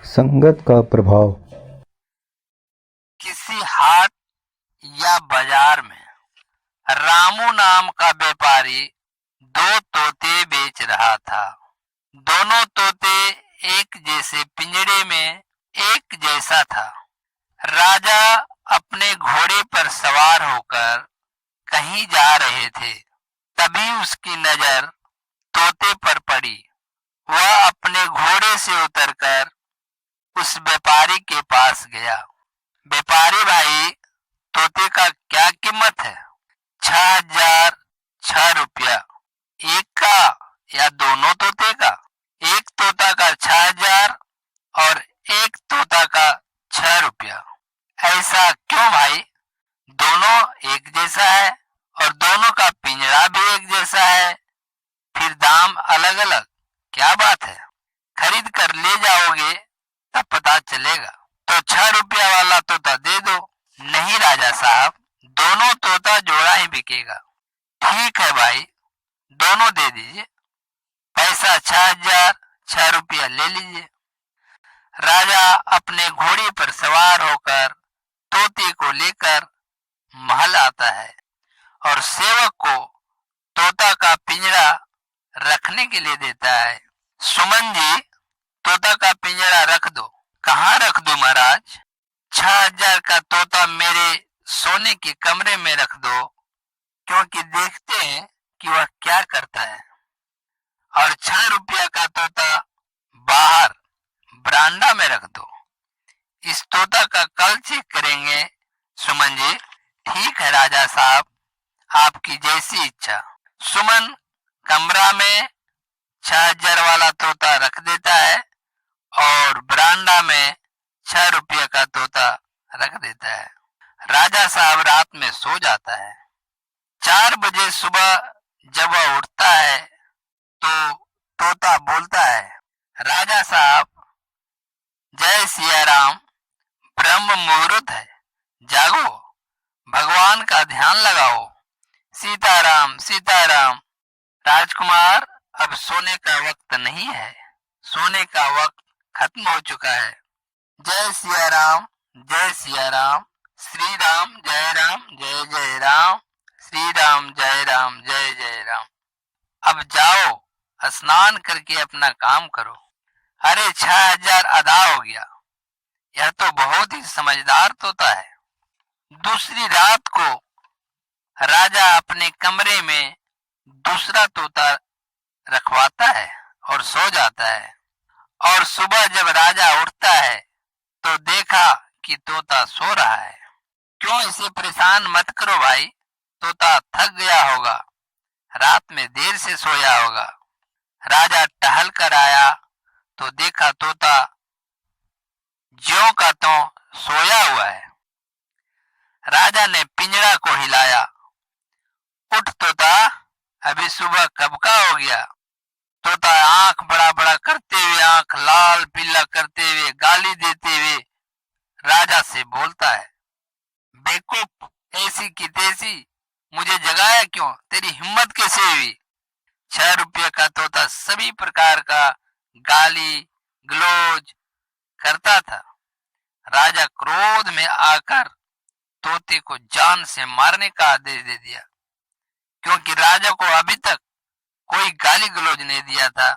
संगत का प्रभाव। किसी हाट या बाजार में रामू नाम का व्यापारी दो तोते बेच रहा था। दोनों तोते एक जैसे पिंजरे में एक जैसा था। राजा अपने घोड़े पर सवार होकर कहीं जा रहे थे। तभी उसकी नजर तोते पर पड़ी। वह अपने घोड़े से उतरकर उस व्यापारी के पास गया। व्यापारी भाई, तोते का क्या कीमत है? 6,006 रुपया। एक का या दोनों तोते का? एक तोता का 6,000 और एक तोता का 6 रुपया। ऐसा क्यों भाई? दोनों एक जैसा है और दोनों का पिंजरा भी एक जैसा है, फिर दाम अलग अलग, क्या बात है? खरीद कर ले जाओगे तब पता चलेगा। तो 6 रुपया वाला तोता दे दो। नहीं राजा साहब, दोनों तोता जोड़ा ही बिकेगा। ठीक है भाई, दोनों दे दीजिए। पैसा 6,006 रुपया ले लीजिए। राजा अपने घोड़े पर सवार होकर तोते को लेकर महल आता है और सेवक को तोता का पिंजरा रखने के लिए देता है। सुमन जी, तोता का पिंजरा रख दो। कहाँ रख दो महाराज? 6,000 का तोता मेरे सोने के कमरे में रख दो, क्योंकि देखते हैं कि वह क्या करता है। और 6 रुपया का तोता बाहर बरामदा में रख दो। इस तोता का कल चेक करेंगे। सुमन जी, ठीक है राजा साहब, आपकी जैसी इच्छा। सुमन कमरा में 6,000 वाला तोता रख देता है और बरामदा में 6 रुपये का तोता रख देता है। राजा साहब रात में सो जाता है। 4 बजे सुबह जब वह उठता है तो तोता बोलता है, राजा साहब, जय सिया राम, ब्रह्म मुहूर्त है, जागो, भगवान का ध्यान लगाओ, सीताराम सीताराम। राजकुमार, अब सोने का वक्त नहीं है, सोने का वक्त खत्म हो चुका है। जय सिया राम, जय सिया राम, श्री राम जय जय राम, श्री राम जय जय राम। अब जाओ, स्नान करके अपना काम करो। अरे 6,000 अदा हो गया। यह तो बहुत ही समझदार तोता है। दूसरी रात को राजा अपने कमरे में दूसरा तोता रखवाता है और सो जाता है। और सुबह जब राजा उठता है तो देखा कि तोता सो रहा है। क्यों इसे परेशान मत करो भाई, तोता थक गया होगा, रात में देर से सोया होगा। राजा टहल कर आया तो देखा तोता ज्यों का त्यों सोया हुआ है। राजा ने पिंजरा को हिलाया। उठ तोता, अभी सुबह कब का हो गया? तोता आंख बड़ा बड़ा करते हुए, आंख लाल पीला करते हुए, गाली देते हुए राजा से बोलता है, बेवकूफ, ऐसी की तैसी मुझे जगाया क्यों? तेरी हिम्मत कैसे हुई? 6 रुपये का तोता सभी प्रकार का गाली गलौज करता था। राजा क्रोध में आकर तोते को जान से मारने का आदेश दे दिया, क्योंकि राजा को अभी तक कोई गाली गलौज नहीं दिया था,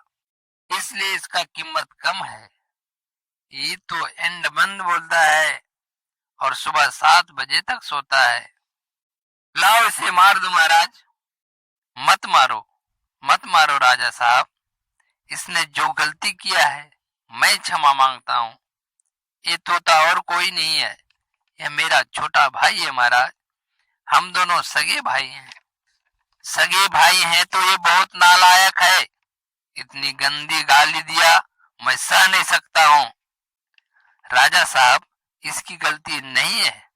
इसलिए इसका कीमत कम है। ये तो एंड बंद बोलता है और सुबह 7 बजे तक सोता है। लाओ इसे मार दो महाराज। मत मारो, मत मारो राजा साहब, इसने जो गलती किया है मैं क्षमा मांगता हूँ। ये तोता और कोई नहीं है, यह मेरा छोटा भाई है महाराज। हम दोनों सगे भाई हैं। सगे भाई हैं तो ये बहुत नालायक है, इतनी गंदी गाली दिया मैं सह नहीं सकता हूँ। राजा साहब, इसकी गलती नहीं है।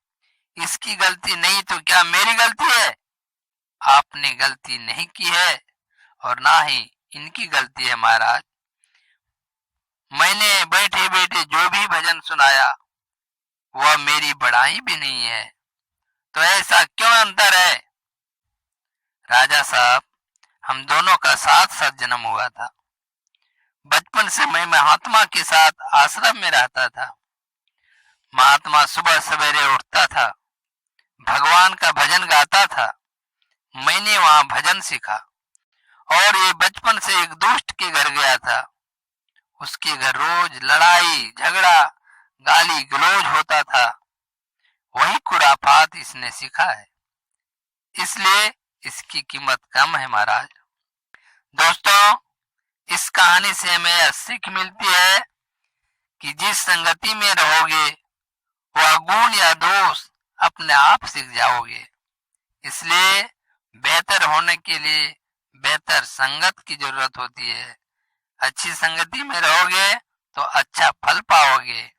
इसकी गलती नहीं तो क्या मेरी गलती है? आपने गलती नहीं की है और ना ही इनकी गलती है महाराज। मैंने बैठे बैठे जो भी भजन सुनाया वह मेरी बढ़ाई भी नहीं है, तो ऐसा क्यों अंतर है? राजा साहब, हम दोनों का साथ साथ जन्म हुआ था। बचपन से मैं महात्मा के साथ आश्रम में रहता था। महात्मा सुबह सवेरे उठता था, भगवान का भजन गाता था। मैंने वहां भजन सीखा और ये बचपन से एक दोस्त के घर गया था। उसके घर रोज लड़ाई झगड़ा गाली गलौज होता था। वही खुराफात इसने सीखा है, इसलिए इसकी कीमत कम है महाराज। दोस्तों, इस कहानी से हमें यह सीख मिलती है कि जिस संगति में रहोगे वह गुण या दोष अपने आप सीख जाओगे। इसलिए बेहतर होने के लिए बेहतर संगत की जरूरत होती है। अच्छी संगति में रहोगे तो अच्छा फल पाओगे।